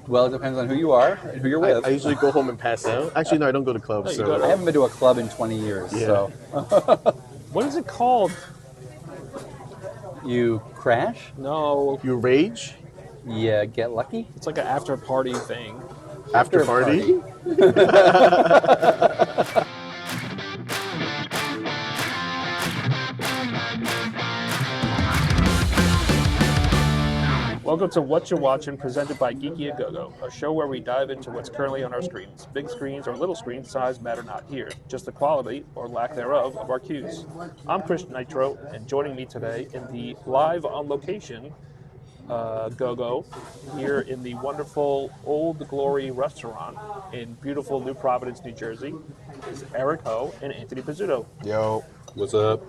Well, it depends on who you are and who you're with. I usually go home and pass out. Actually, no, I don't go to clubs. No, you go I haven't been to a club in 20 years, Yeah. so What is it called? you crash, No, You rage you get lucky. it's like an after party thing. after party. Welcome to Whatcha, Watchin, presented by Geeky A Go-Go, a show where we dive into what's currently on our screens. Big screens or little screen size matter not here, just the quality, or lack thereof, of our cues. I'm Chris Nitro, and joining me today in the live on location Go-Go here in the wonderful Old Glory restaurant in beautiful New Providence, New Jersey, is Eric Ho and Anthony Pizzuto. Yo, What's up?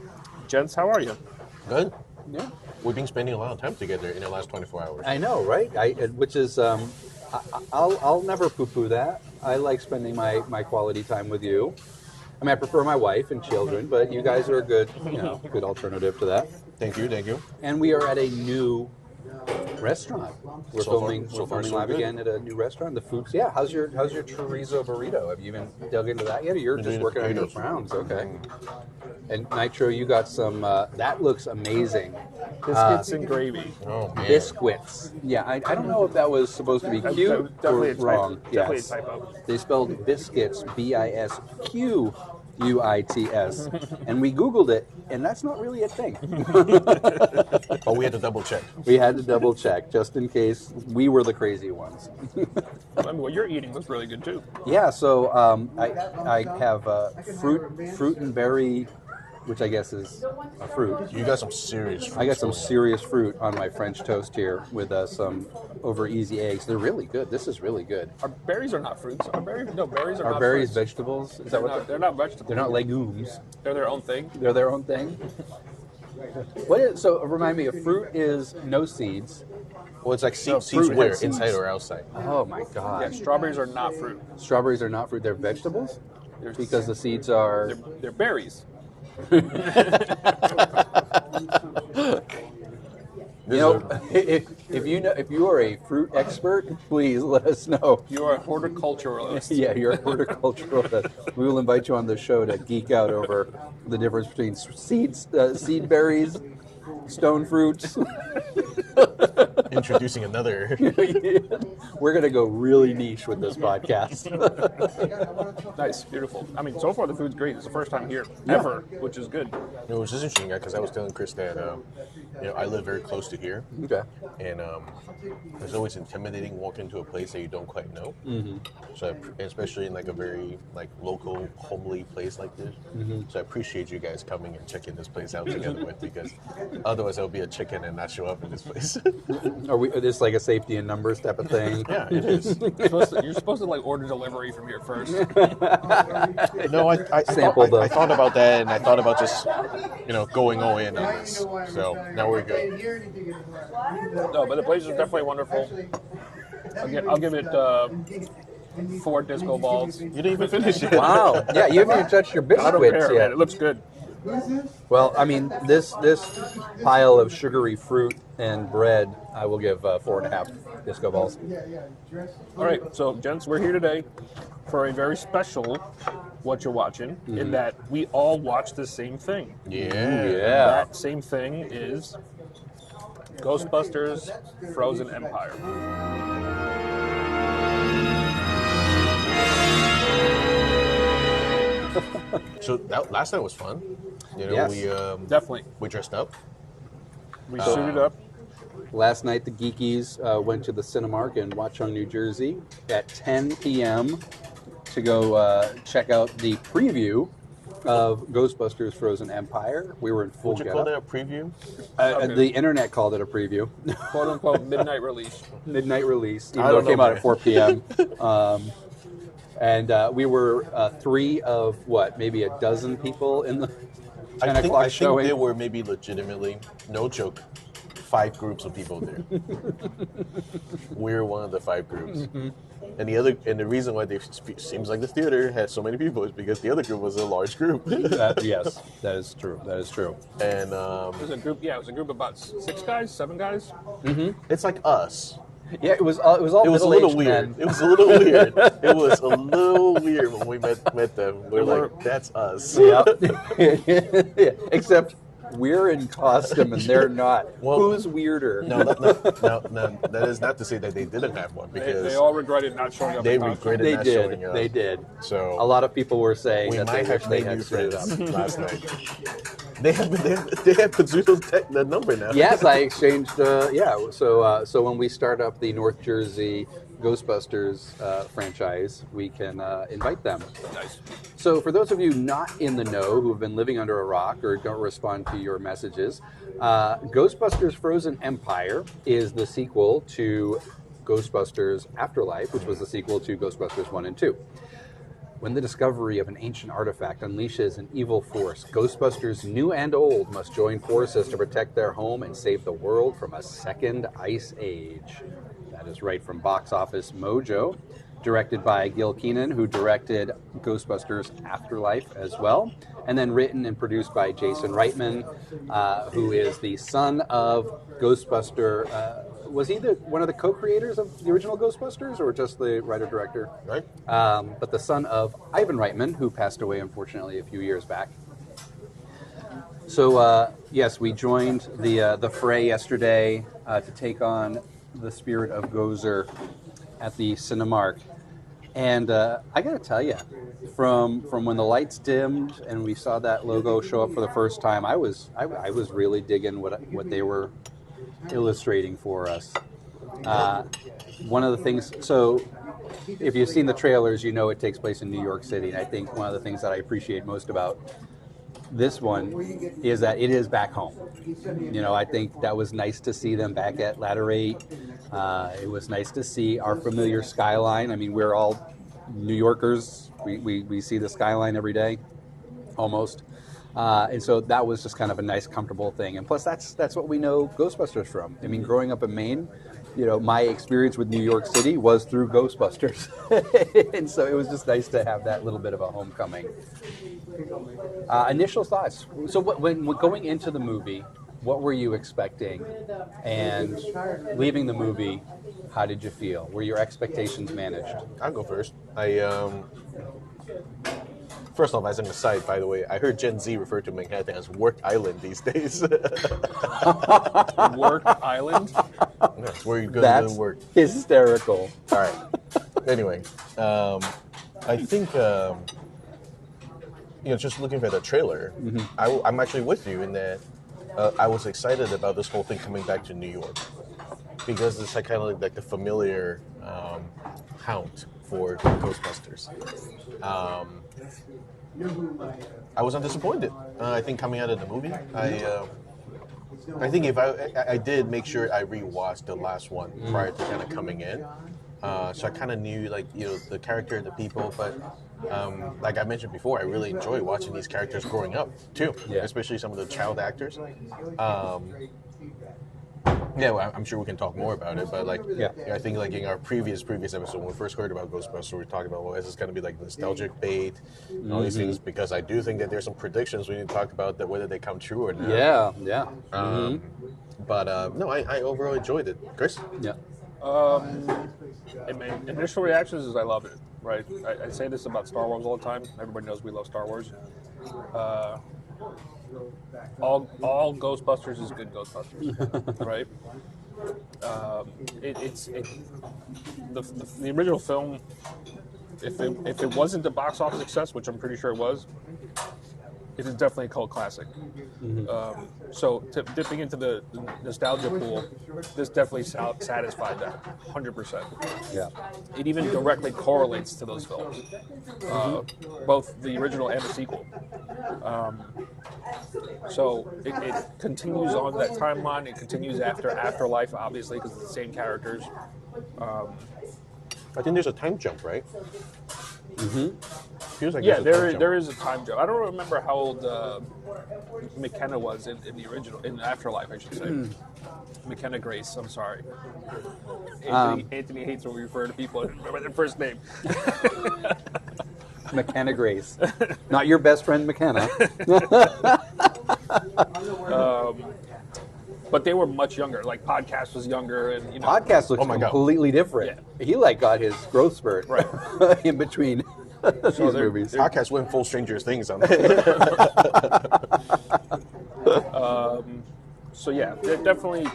Gents, how are you? good. Yeah, We've been spending a lot of time together in the last 24 hours. I know, right? Which is, I'll never poo-poo that. I like spending my quality time with you. I mean, I prefer my wife and children, but you guys are a good, good alternative to that. Thank you, thank you. And we are at a new restaurant. We're So far- filming, so we're far, filming so live good. again at a new restaurant. The food's how's your chorizo burrito? Have you even dug into that yet? Or you're We're just doing working on your potatoes. browns, okay? And Nitro, you got some. That looks amazing. Biscuits and gravy. Oh, man. Biscuits. Yeah, I don't know if that was supposed to be That- cute that- or definitely a wrong. Definitely Yes. a typo. They spelled biscuits, BISQUITS, and we Googled it, and that's not really a thing. Oh, we had to double check. We had to double check just in case we were the crazy ones. I mean, what you're eating looks really good too. Yeah, so I have fruit and berry, which I guess is a fruit. You got some serious fruit I got some going on. serious fruit on my French toast here with some over easy eggs. They're really good. This is really good. Our berries are not fruits. Berries are Are not berries fruits. vegetables? Is that They're what not, they're not vegetables. they're not legumes? They're their own thing. They're their own thing. What is, so remind me, a fruit is no seeds. Well, it's like No, seeds fruit where? has Inside seeds. or outside? Oh my Yeah, god! strawberries are not fruit. Strawberries are not fruit; they're vegetables They're, because the seeds are. they're berries. You know, if you are a fruit expert, please let us know. You are a horticulturalist. Yeah, you're a horticulturalist. We will invite you on the show to geek out over the difference between seed berries, stone fruits. Introducing another. We're going to go really niche with this podcast. Nice, beautiful. I mean, so far the food's great. It's the first time here Yeah. ever, which is good. It was just interesting, because I was telling Chris that I live very close to here, Okay. and it's always intimidating walking to a place that you don't quite know. Mm-hmm. So, especially in like a very local, homely place like this. Mm-hmm. So I appreciate you guys coming and checking this place out together with, because otherwise I'll be a chicken and not show up in this place. Are this like a safety in numbers type of thing? Yeah, it is. You're supposed to order delivery from here first. No, I thought about that, and I thought about just going all in on this. So now we're good. No, but the place is definitely wonderful. I'll give it 4 disco balls. You didn't even finish it. Wow. Yeah, you haven't even touched your I don't biscuits care, yet. man. It looks good. Well, I mean, this pile of sugary fruit and bread, I will give 4.5 disco balls. All right, so gents, we're here today for a very special What You're Watching, in that we all watch the same thing. Yeah. Yeah. That same thing is Ghostbusters Frozen Empire. So that last night was fun. Yes. Definitely. We dressed up. We suited up. Last night, the Geekies went to the Cinemark in Watchin, New Jersey at 10 p.m. to go check out the preview of Ghostbusters Frozen Empire. We were in full Would you call that a preview? Okay. The internet called it a preview. Quote unquote midnight release. Midnight release, even I though don't it came know, out man. at 4 p.m. And we were 3 of, maybe a dozen people in the 10 o'clock I think showing. there were maybe legitimately, no joke, 5 groups of people there. We're one of the 5 groups. Mm-hmm. And the reason why seems like the theater had so many people is because the other group was a large group. Yes, that is true. That is true. And It was a group. Yeah, it was a group of about 6 guys, 7 guys. it's like us. Yeah, it was all It was a little middle-aged weird. men. It was a little weird. It was a little weird when we met them. We're like, that's us. Yeah. Yeah. Except we're in costume and they're not. Well, Who's weirder? No, that is not to say that they didn't have one because They all regretted not showing up. they in costume. regretted They not did. showing up. They did. So A lot of people were saying we that might they wish have they made had new suited friends up. last night. They have Pizzuto's the number now. Yes, I exchanged. So when we start up the North Jersey Ghostbusters franchise, we can invite them. Nice. So for those of you not in the know who have been living under a rock or don't respond to your messages, Ghostbusters Frozen Empire is the sequel to Ghostbusters Afterlife, which was the sequel to Ghostbusters 1 and 2. When the discovery of an ancient artifact unleashes an evil force, Ghostbusters new and old must join forces to protect their home and save the world from a second ice age. That is right from Box Office Mojo, directed by Gil Keenan, who directed Ghostbusters Afterlife as well, and then written and produced by Jason Reitman, who is the son of Ghostbuster. Was he one of the co-creators of the original Ghostbusters, or just the writer-director? Right. But the son of Ivan Reitman, who passed away, unfortunately, a few years back. So, yes, we joined the fray yesterday to take on the spirit of Gozer at the Cinemark. And I got to tell you, from when the lights dimmed and we saw that logo show up for the first time, I was really digging what they were illustrating for us. One of the things, so if you've seen the trailers, you know it takes place in New York City. And I think one of the things that I appreciate most about this one is that it is back home. You know, I think that was nice to see them back at Ladder 8. It was nice to see our familiar skyline. I mean, we're all New Yorkers. We see the skyline every day, almost. And so that was just kind of a nice, comfortable thing. And plus, that's what we know Ghostbusters from. I mean, growing up in Maine, you know, my experience with New York City was through Ghostbusters. And so it was just nice to have that little bit of a homecoming. Initial thoughts. So when going into the movie, what were you expecting? And leaving the movie, how did you feel? Were your expectations managed? I'll go first. First off, as an aside, by the way, I heard Gen Z refer to Manhattan as Work Island these days. Work Island? That's where you go That's to work. hysterical. All right. Anyway, I think, just looking at the trailer, I'm actually with you in that I was excited about this whole thing coming back to New York because it's kind of like the familiar hound for Ghostbusters. I wasn't disappointed. I think coming out of the movie, I think if I did make sure I rewatched the last one prior to kind of coming in, so I kind of knew the character and the people. But like I mentioned before, I really enjoy watching these characters growing up too, especially some of the child actors. Well, I'm sure we can talk more about it, but I think like in our previous episode when we first heard about Ghostbusters, we were talking about, well, is this going to be like nostalgic bait and all these things? Because I do think that there's some predictions we need to talk about that whether they come true or not. Yeah. But no, I overall enjoyed it. Chris? Yeah. My initial reactions is I love it. Right, I say this about Star Wars all the time. Everybody knows we love Star Wars. All Ghostbusters is good Ghostbusters, right? The original film, if it wasn't a box office success, which I'm pretty sure it was, it is definitely a cult classic. So dipping into the nostalgia pool, this definitely satisfied that 100%. Yeah. It even directly correlates to those films, both the original and the sequel. So it continues on that timeline. It continues after Afterlife, obviously, because it's the same characters. I think there's a time jump, right? Feels like there is a time jump. I don't remember how old McKenna was in the original, in Afterlife, I should say. McKenna Grace, I'm sorry. Anthony hates when we refer to people and remember their first name. McKenna Grace. Not your best friend, McKenna. But they were much younger. Like Podcast was younger, and Podcast looks Oh my God. completely different. He like got his growth spurt Right. in between these they're- movies. Podcast went full Stranger Things on So yeah, they definitely,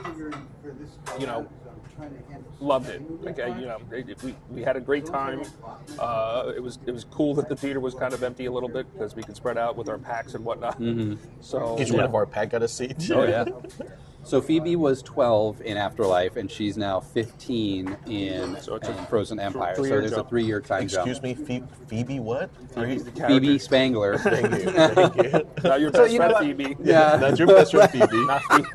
loved it. Like we had a great time. It was cool that the theater was kind of empty a little bit because we could spread out with our packs and whatnot. So Each one of our pack got a seat. Oh yeah. So Phoebe was 12 in Afterlife, and she's now 15 in Frozen Empire. So three-year there's a jump. 3-year time Excuse jump. me, Phoebe what? Phoebe Spangler. Thank you. Thank you. Not your So best you know friend, what? Phoebe. Yeah. That's your best friend, Phoebe. Not Phoebe.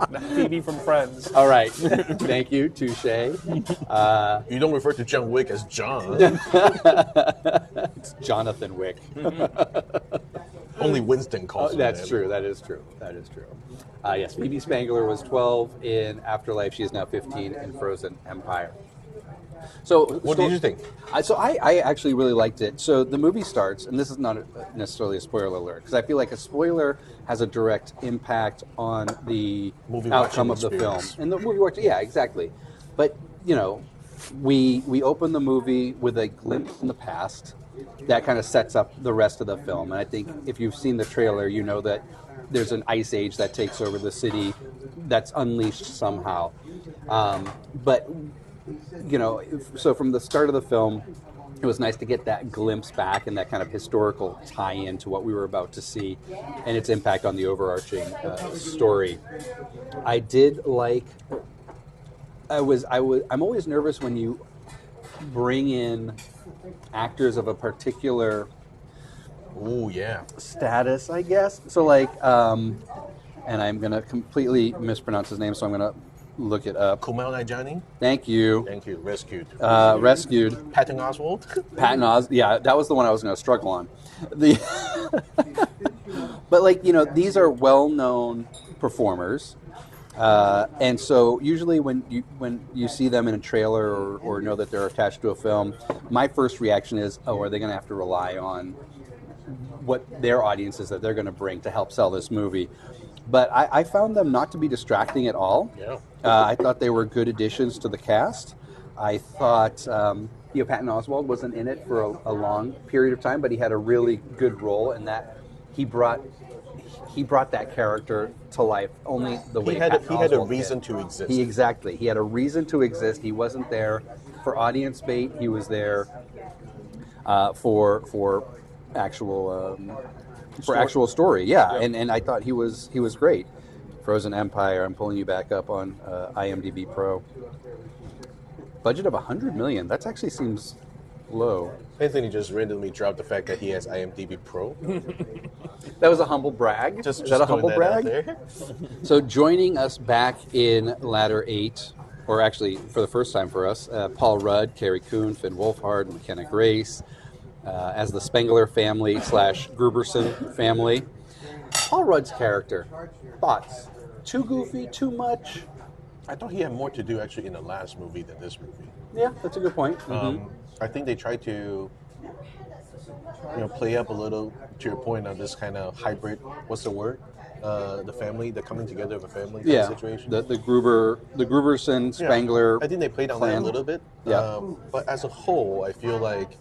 not Phoebe from Friends. All right. Thank you. Touche. You don't refer to John Wick as John. It's Jonathan Wick. Only Winston calls him That's that. true. That is true. That is true. Yes, Phoebe Spangler was 12 in Afterlife. She is now 15 in Frozen Empire. So, What did you think? I actually really liked it. So the movie starts, and this is not necessarily a spoiler alert, because I feel like a spoiler has a direct impact on the Movie outcome watching of the film. experience. And the movie watching, yeah, exactly. But we open the movie with a glimpse in the past that kind of sets up the rest of the film. And I think if you've seen the trailer, you know that there's an ice age that takes over the city that's unleashed somehow. So from the start of the film, it was nice to get that glimpse back and that kind of historical tie-in to what we were about to see and its impact on the overarching story. I did like. I'm always nervous when you bring in actors of a particular Oh yeah. status, I guess. So like, and I'm gonna completely mispronounce his name, so I'm gonna look it up. Kumail Nanjiani. Thank you. Thank you. Rescued. Rescued. Patton Oswalt. Patton Os. Yeah, that was the one I was going to struggle on. But like these are well-known performers, and so usually when you see them in a trailer or know that they're attached to a film, my first reaction is, oh, are they going to have to rely on what their audience is that they're going to bring to help sell this movie? But I found them not to be distracting at all. Yeah. I thought they were good additions to the cast. I thought Patton Oswalt wasn't in it for a long period of time, but he had a really good role in that he brought that character to life only the way He had a Oswalt reason did. to exist. He had a reason to exist. He wasn't there for audience bait. He was there for actual story. Yeah, Yep. and I thought he was great. Frozen Empire. I'm pulling you back up on IMDb Pro. Budget of $100 million. That actually seems low. Anthony just randomly dropped the fact that he has IMDb Pro. That was a humble brag. Just Is that a humble throwing that out brag? there. So joining us back in Ladder 8, or actually for the first time for us, Paul Rudd, Carrie Coon, Finn Wolfhard, McKenna Grace, as the Spengler family / Gruberson family. Paul Rudd's character, thoughts? Too goofy, too much? I thought he had more to do actually in the last movie than this movie. Yeah, that's a good point. I think they tried to, play up a little to your point on this kind of hybrid. What's the word? The family, the coming together of a family kind of situation. The Gruberson Spangler. I think they played on that a clan. little bit. Yeah. But as a whole, I feel like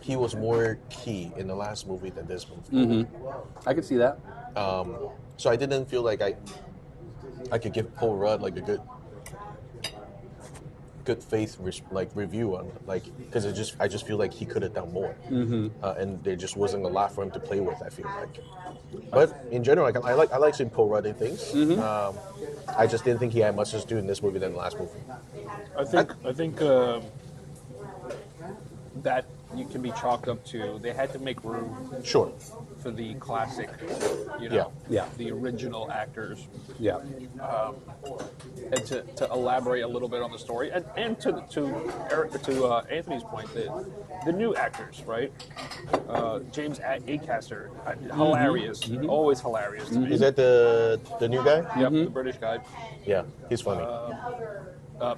he was more key in the last movie than this movie. I could see that. So I didn't feel like I could give Paul Rudd like a good faith review on because I just feel like he could have done more, and there just wasn't a lot for him to play with. I feel like, but in general, I like seeing Paul Rudd in things. I just didn't think he had much to do in this movie than the last movie. I think that you can be chalked up to they had to make room Sure. for the classic, Yeah. the original actors, Yeah. and to elaborate a little bit on the story, and to Anthony's point, the new actors, right? James Acaster, hilarious, always hilarious to me. Is that the new guy? Yep, the British guy. Yeah, he's funny.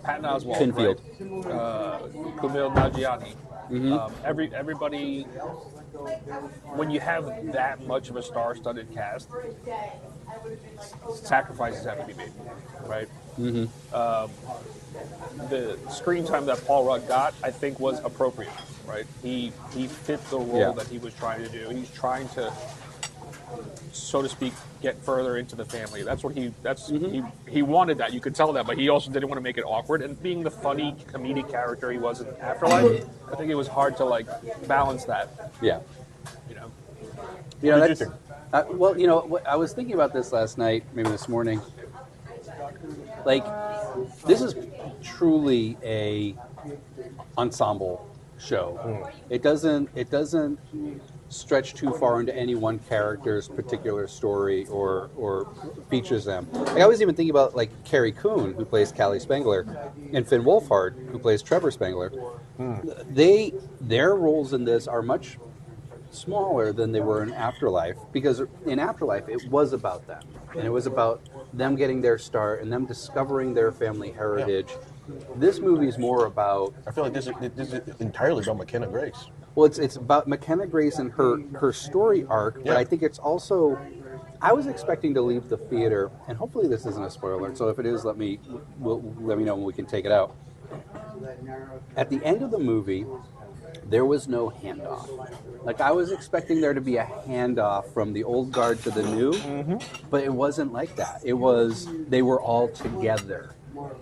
Patton Oswalt, Pinfield. right? Kumail Nanjiani. Everybody. When you have that much of a star-studded cast, sacrifices have to be made, right? The screen time that Paul Rudd got, I think, was appropriate, right? He fit the role that he was trying to do. He's trying to, so to speak, get further into the family. That's what he wanted that. You could tell that, but he also didn't want to make it awkward. And being the funny comedic character he was in Afterlife, I think it was hard to like balance that. Yeah. You know. You know, What did that's you think? well, you know, I was thinking about this last night, maybe this morning. Like, this is truly a ensemble show. It doesn't stretch too far into any one character's particular story or features them. Like, I was even thinking about like Carrie Coon, who plays Callie Spengler, and Finn Wolfhard, who plays Trevor Spengler. Their roles in this are much smaller than they were in Afterlife, because in Afterlife it was about them, and it was about them getting their start and them discovering their family heritage. This movie is more about, I feel like this is entirely about McKenna Grace. well, it's about McKenna Grace and her story arc, but Yeah. I think it's also, I was expecting to leave the theater, and hopefully this isn't a spoiler, so if it is, let me know when we can take it out. At the end of the movie, there was no handoff. Like, I was expecting there to be a handoff from the old guard to the new, but it wasn't like that. It was, they were all together.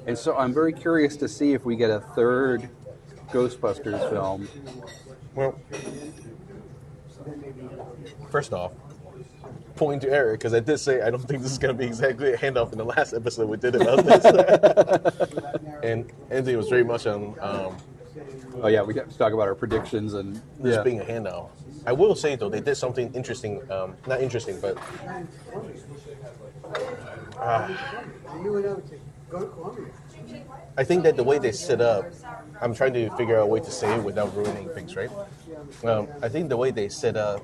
And so I'm very curious to see if we get a third Ghostbusters film. Well, first off, point to Eric, because I did say I don't think this is going to be exactly a handoff in the last episode we did about this. And Anthony was very much on Oh yeah, we got to talk about our predictions and this being a handoff. I will say, though, they did something interesting. Not interesting, but I think that the way they set up, I'm trying to figure out a way to say it without ruining things, right? I think the way they set up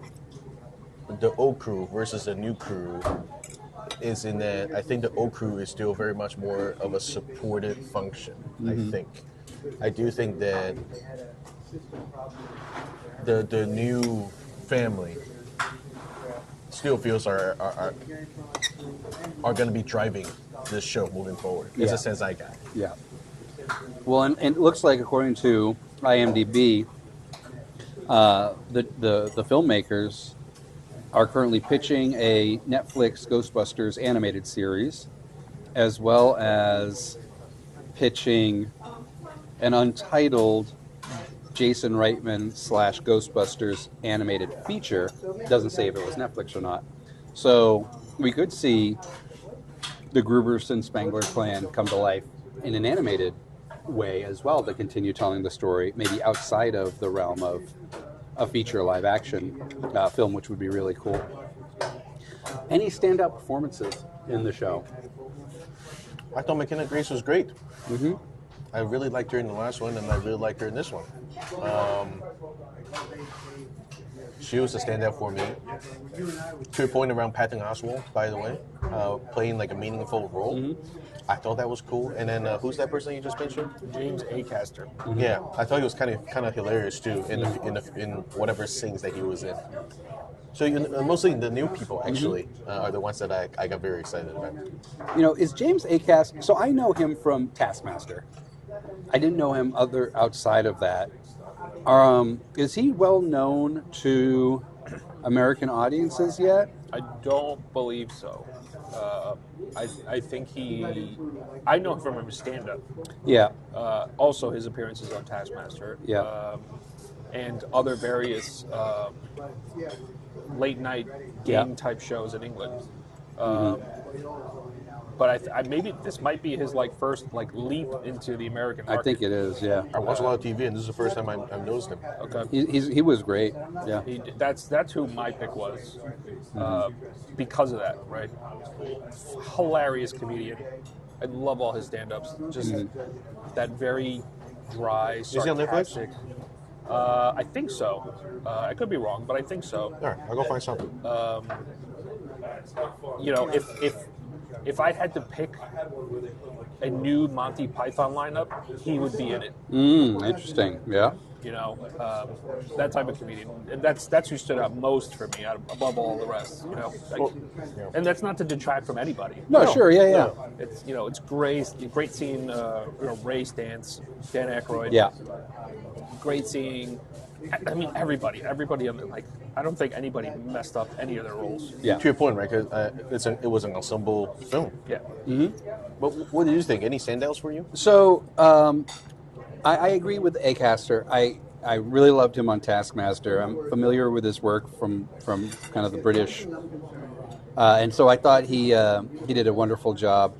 the old crew versus the new crew is in that I think the old crew is still very much more of a supportive function, I think. I do think that the new family still feels are going to be driving this show moving forward. Is Yeah. a sense I got. Yeah. Well, and it looks like, according to IMDb, the filmmakers are currently pitching a Netflix Ghostbusters animated series, as well as pitching an untitled Jason Reitman / Ghostbusters animated feature. Doesn't say if it was Netflix or not. So we could see the Gruberson Spengler clan come to life in an animated way as well, to continue telling the story, maybe outside of the realm of a feature live action film, which would be really cool. Any standout performances in the show? I thought McKenna Grace was great. I really liked her in the last one, and I really liked her in this one. She was a standout for me. To a point around Patton Oswalt, by the way, playing like a meaningful role. I thought that was cool. And then who's that person you just mentioned? James Acaster. Yeah, I thought he was kind of hilarious too in whatever scenes that he was in. So mostly the new people actually are the ones that I got very excited about. You know, is James Acaster? So I know him from Taskmaster. I didn't know him outside of that. Is he well known to American audiences yet? I don't believe so. I think I know him from his stand-up. Yeah. Also, his appearances on Taskmaster. Yeah. And other various late-night game-type shows in England. But maybe this might be his first leap into the American market. I think it is, yeah. I watch a lot of TV, and this is the first time I've noticed him. Okay. He was great, yeah. That's who my pick was, because of that, right? Hilarious comedian. I love all his stand-ups. Just that very dry, Is he on Netflix? sarcastic. I think so. I could be wrong, but I think so. All right, I'll go find something. You know, if if I had to pick a new Monty Python lineup, he would be in it. Interesting. Yeah. You know, that type of comedian. And that's who stood out most for me, above all the rest. You know, like, and that's not to detract from anybody. No, sure. Yeah, yeah. It's it's great seeing Ray Stantz, Dan Aykroyd. Yeah. Great seeing. I mean, everybody. Like, I don't think anybody messed up any of their roles. Yeah. To your point, right? Because it was an ensemble film. Yeah. But what did you think? Any standouts for you? So, I agree with Acaster. I really loved him on Taskmaster. I'm familiar with his work from kind of the British, and so I thought he did a wonderful job.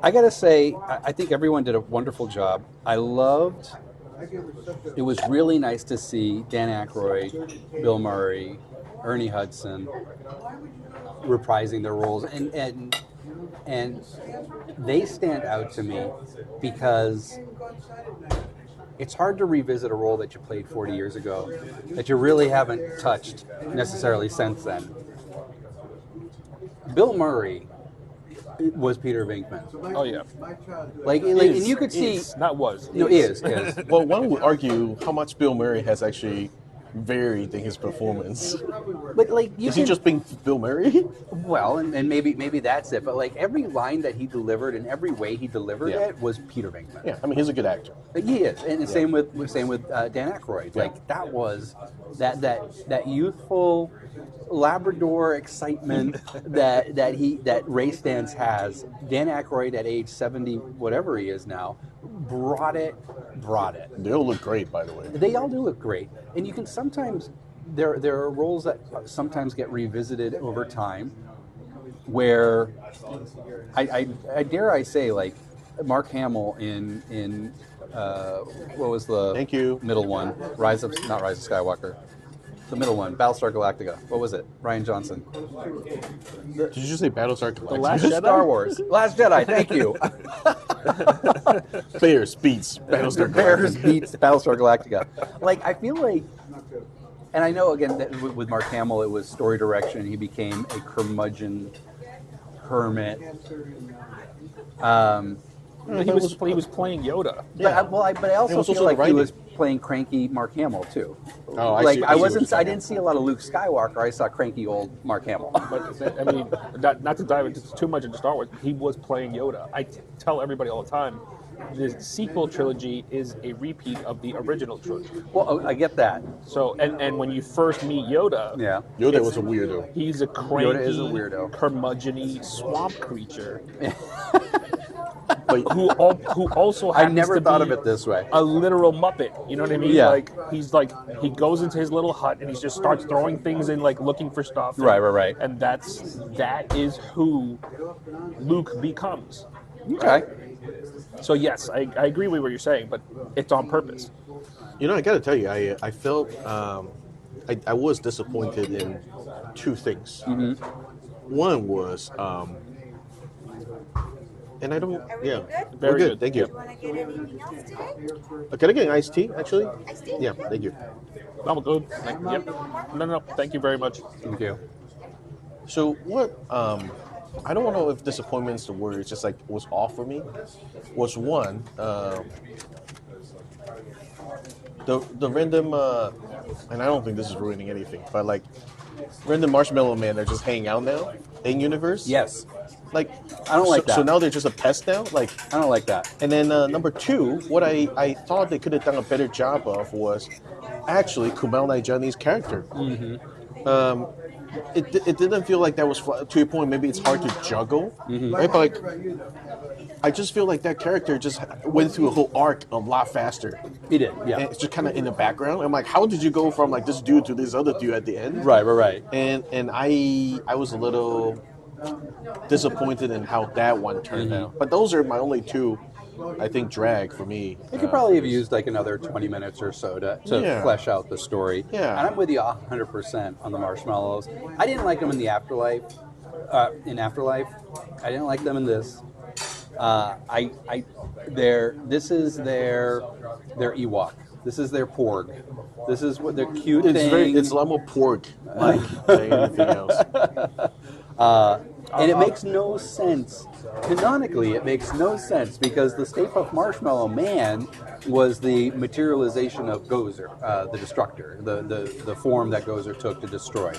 I gotta say, I think everyone did a wonderful job. It was really nice to see Dan Aykroyd, Bill Murray, Ernie Hudson reprising their roles, and they stand out to me because it's hard to revisit a role that you played 40 years ago that you really haven't touched necessarily since then. Bill Murray was Peter Venkman. Oh yeah. And you could see not was. No, is. Well, one would argue how much Bill Murray has actually varied in his performance. But Is he just being Bill Murray? Well, and maybe that's it. But every line that he delivered and every way he delivered it was Peter Venkman. Yeah, I mean he's a good actor. He is, and same with Dan Aykroyd. That was that youthful Labrador excitement that Ray Stantz has. Dan Aykroyd at age 70, whatever he is now, brought it. They all look great, by the way. They all do look great, and you can sometimes there are roles that sometimes get revisited over time, where I dare I say Mark Hamill in what was the Thank you. middle one? Not Rise of Skywalker. The middle one, Battlestar Galactica. What was it? Ryan Johnson. Did you just say Battlestar Galactica? The Last Jedi? Star Wars. Last Jedi. Thank you. Bears beats Battlestar Bears Galactica. beats Battlestar Galactica. I feel like, and I know again that with Mark Hamill, it was story direction. He became a curmudgeon hermit. He was playing Yoda. But I also was feel also like he writing. was playing cranky Mark Hamill too. Oh, I see. I what you're I didn't see a lot of Luke Skywalker. I saw cranky old Mark Hamill. But I mean, not to dive into too much into Star Wars, he was playing Yoda. I tell everybody all the time, the sequel trilogy is a repeat of the original trilogy. Well, I get that. So, and when you first meet Yoda, Yeah. Yoda was a weirdo. he's a cranky, Yoda is a weirdo. curmudgeon-y swamp creature But who also happens I never to thought be of it this way. a literal Muppet. You know what I mean? Yeah. He goes into his little hut and he just starts throwing things in, looking for stuff. Right. And that is who Luke becomes. Okay. So yes, I agree with what you're saying, but it's on purpose. You know, I got to tell you, I felt I was disappointed in two things. Mm-hmm. One was, and I don't, Are we yeah, good? we're Very good. Thank you. Want to get anything else today? Can I get an iced tea, actually? Iced tea? Yeah, thank you. I'm good. Yep. No. Thank you very much. Thank you. So what? I don't know if disappointment's the word. It's just was off for me. Was one the random, and I don't think this is ruining anything, but random Marshmallow Man that just hang out now in universe. Yes. I don't like that. So now they're just a pest now. I don't like that. And then number two, what I thought they could have done a better job of was actually Kumail Nanjiani's character. Mm-hmm. It didn't feel like that was, to your point, maybe it's hard to juggle, right? But I just feel like that character just went through a whole arc a lot faster. He did, yeah. And it's just kind of in the background. I'm like, how did you go from this dude to this other dude at the end? Right. And I was a little disappointed in how that one turned out. But those are my only two, I think, drag for me. They could probably have used another 20 minutes or so to Yeah. flesh out the story. Yeah. And I'm with you 100% on the marshmallows. I didn't like them in the Afterlife. I didn't like them in this. This is their Ewok. This is their Porg. This is what their cute thing. It's a lot more pork like than anything else. And it makes no sense. Canonically, it makes no sense because the Stay Puft Marshmallow Man was the materialization of Gozer, the Destructor, the form that Gozer took to destroy.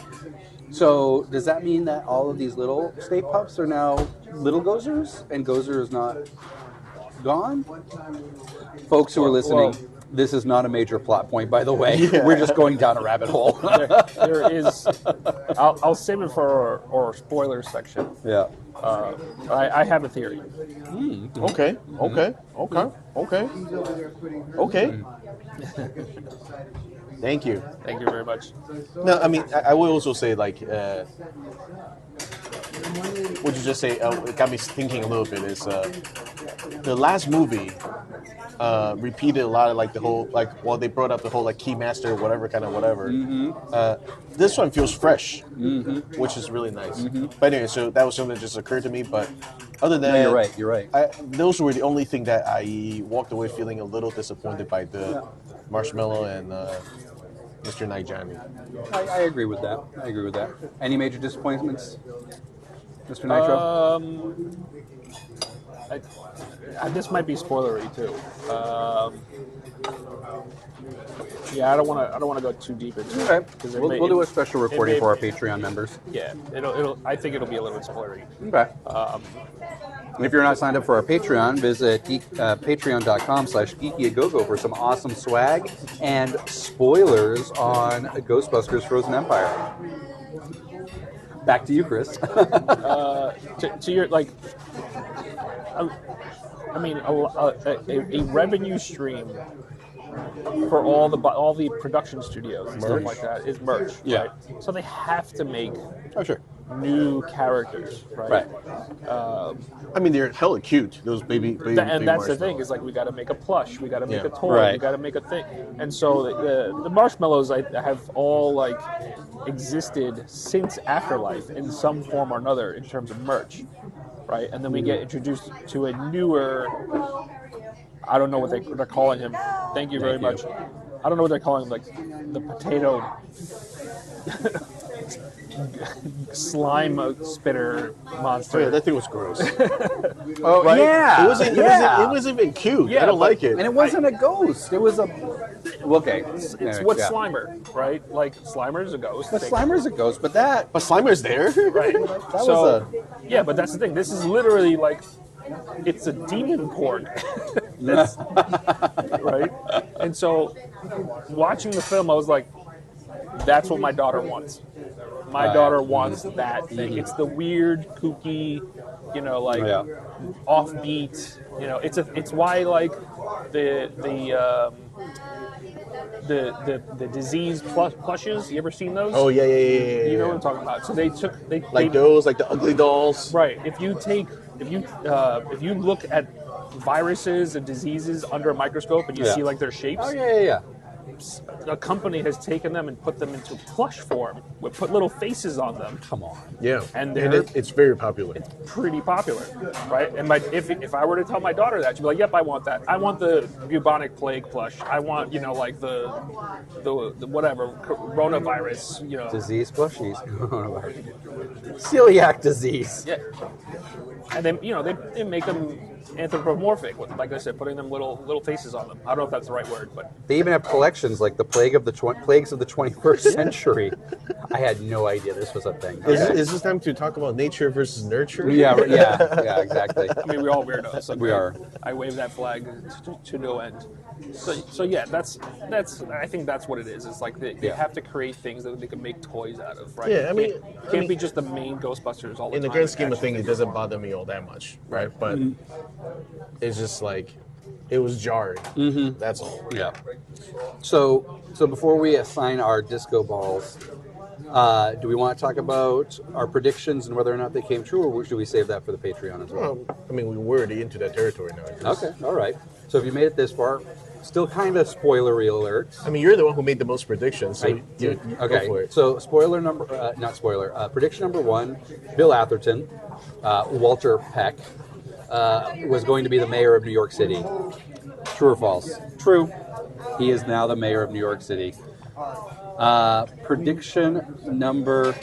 So does that mean that all of these little Stay Puffs are now little Gozers, and Gozer is not gone? Folks who are listening, this is not a major plot point, by the way. Yeah. We're just going down a rabbit hole. there is. I'll save it for our spoilers section. Yeah. I have a theory. Okay. Thank you. Thank you very much. No, I mean, I will also say, like, what you just say it got me thinking a little bit is the last movie repeated a lot of, like, the whole, like, well, they brought up the whole, like, Keymaster, whatever, kind of whatever. This one feels fresh, which is really nice. But anyway, so that was something that just occurred to me, but other than No, you're right. those were the only thing that I walked away feeling a little disappointed by, the Marshmallow and Mr. Nightjani. I agree with that. Any major disappointments, Mr. Nitro? This might be spoilery too. Yeah, I don't want to go too deep into it. Okay. 'Cause We'll do a special recording may- for our Patreon members. Yeah, I think it'll be a little bit spoilery. Okay. And if you're not signed up for our Patreon, visit patreon.com/geekyagogo for some awesome swag and spoilers on Ghostbusters Frozen Empire. Back to you, Chris. To your, like, I mean, a revenue stream for all the production studios and stuff like that is merch. Yeah. Right? So they have to make Oh, sure. new characters, right? I mean, they're hella cute, those baby And that's the marshmallows. thing, is like we got to make a plush, we got to make Yeah. a toy, Right. we got to make a thing. And so the marshmallows I have all, like, existed since Afterlife in some form or another in terms of merch, right? And then we get introduced to a newer, I don't know what they're calling him. Thank you very much. I don't know what they're calling him, like the potato slime spitter monster. Oh, yeah, that thing was gross. Oh, Right? yeah. It wasn't even cute. Yeah, I don't but- like it. And it wasn't a ghost. It was a... Okay. It's what's yeah. Slimer, right? Like, Slimer's a ghost. But Slimer's a ghost, but that... But Slimer's there. Right. That So, was yeah, but that's the thing. This is literally like, it's a demon porn. That's, right? And so, watching the film, I was like, that's what my daughter wants. My Right. daughter wants that thing. It's the weird, kooky, like Yeah. offbeat. It's why, like, the disease plushes. You ever seen those? Oh yeah. You know what I'm talking about. So they Like those, like the ugly dolls. right. If you look at viruses and diseases under a microscope and you Yeah. see, like, their shapes, Oh, yeah. a company has taken them and put them into plush form. We put little faces on them. Come on. Yeah, And it's very popular. Pretty popular, right? And if I were to tell my daughter that, she'd be like, "Yep, I want that. I want the bubonic plague plush. I want, like the whatever coronavirus, Disease plushies. Celiac disease. Yeah. And then they make them anthropomorphic with, like I said, putting them little faces on them. I don't know if that's the right word, but They even have collections like the plagues of the 21st century. I had no idea this was a thing. Is this time to talk about nature versus nurture? Yeah, exactly. I mean, we're all weirdos. Okay? We are. I wave that flag to no end. So yeah, that's. I think that's what it is. It's like they have to create things that they can make toys out of, right? Yeah, I mean- can't be just the main Ghostbusters all the In time. the grand scheme of Actually, things, it doesn't bother me all that much, right? But it's just like, it was jarring. That's all. Yeah. So before we assign our disco balls, do we want to talk about our predictions and whether or not they came true, or should we save that for the Patreon as well? I mean, we were already into that territory now. I guess. Okay, all right. So if you made it this far, still kind of spoilery alert. I mean, you're the one who made the most predictions, so you go for Okay, it. so prediction number one, Bill Atherton, Walter Peck, was going to be the mayor of New York City. True or false? True. He is now the mayor of New York City. Prediction number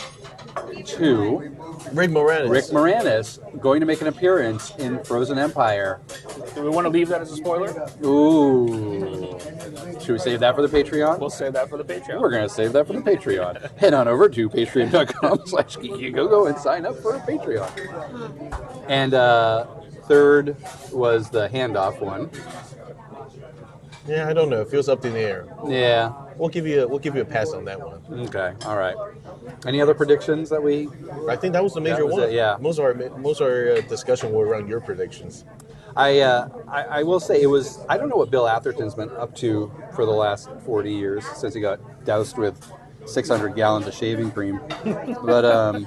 two, Rick Moranis. Rick Moranis going to make an appearance in Frozen Empire. Do we want to leave that as a spoiler? Ooh. Should we save that for the Patreon? We'll save that for the Patreon. We're going to save that for the Patreon. Head on over to patreon.com/geekyagogo and sign up for a Patreon. And third was the handoff one. Yeah, I don't know. It feels up in the air. Yeah. We'll give you a pass on that one. Okay. All right. Any other predictions that we? I think that was the major was one. it, yeah. Most of our discussion were around your predictions. I will say it was. I don't know what Bill Atherton's been up to for the last 40 years since he got doused with 600 gallons of shaving cream, but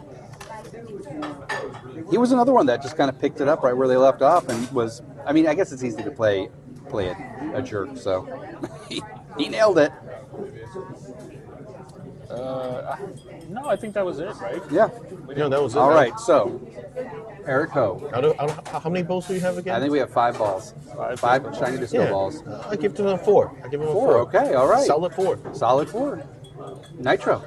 he was another one that just kind of picked it up right where they left off and was. I mean, I guess it's easy to play a jerk, so he nailed it. No, I think that was it, right? Yeah. Yeah, that was it. All right. So, Eric Ho. How many balls do you have again? I think we have 5 balls. Five shiny disco balls. I give them a 4. I give them a 4. Okay. All right. Solid 4. Solid 4. Nitro.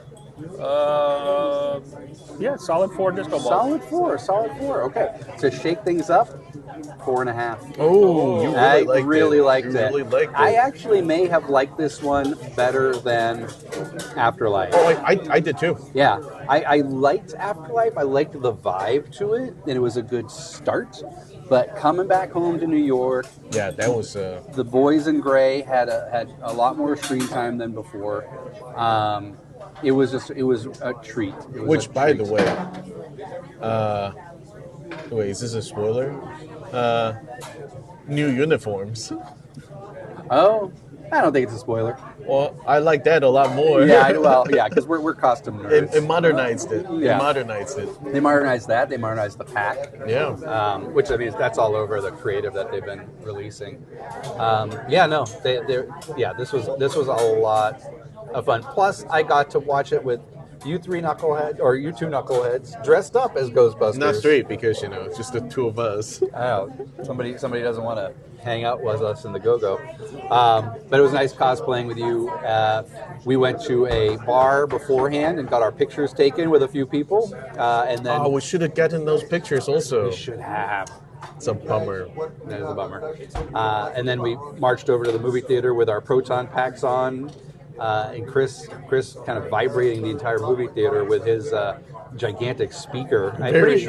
Yeah, solid 4 disco balls. Solid 4. Okay. To shake things up, 4.5. Oh, you really liked it. it. Really liked it. I actually may have liked this one better than Afterlife. Oh, I did too. Yeah, I liked Afterlife. I liked the vibe to it, and it was a good start. But coming back home to New York, yeah, that was. The Boys in Gray had a lot more screen time than before. It was a treat. By the way, wait, is this a spoiler? New uniforms. Oh, I don't think it's a spoiler. Well, I like that a lot more. Yeah, because we're costume nerds. It modernized it. Yeah. It modernized it. They modernized that. They modernized the pack. Yeah. Which I mean, that's all over the creative that they've been releasing. This was a lot of fun. Plus, I got to watch it with you two knuckleheads dressed up as Ghostbusters. Not straight because it's just the two of us. Oh, somebody doesn't want to hang out with us in the go-go. But it was nice cosplaying with you. We went to a bar beforehand and got our pictures taken with a few people, and then we should have gotten those pictures also. we should have. It's a bummer. That is a bummer. And then we marched over to the movie theater with our proton packs on. And Chris kind of vibrating the entire movie theater with his gigantic speaker. I'm pretty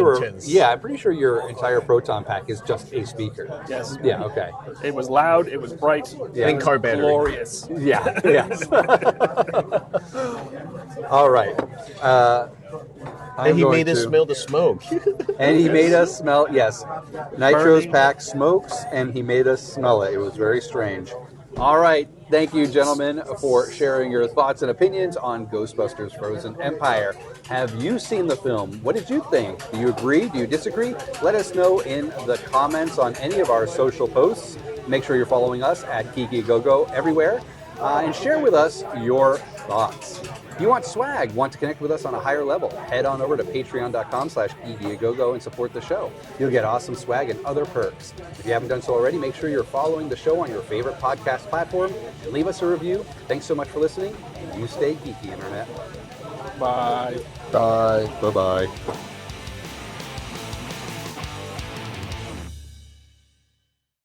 sure your entire proton pack is just a speaker. Yes. Yeah, okay. It was loud, it was bright, Yeah. And car battery. glorious. Yeah, yes. All right. And he made us smell the smoke. And he made us smell, yes. Nitro's pack smokes, and he made us smell it. It was very strange. All right. Thank you, gentlemen, for sharing your thoughts and opinions on Ghostbusters Frozen Empire. Have you seen the film? What did you think? Do you agree? Do you disagree? Let us know in the comments on any of our social posts. Make sure you're following us at GeekyGoGo everywhere. And share with us your thoughts. If you want swag, want to connect with us on a higher level, head on over to patreon.com/geekyagogo and support the show. You'll get awesome swag and other perks. If you haven't done so already, make sure you're following the show on your favorite podcast platform and leave us a review. Thanks so much for listening, and you stay geeky, Internet. Bye. Bye. Bye-bye.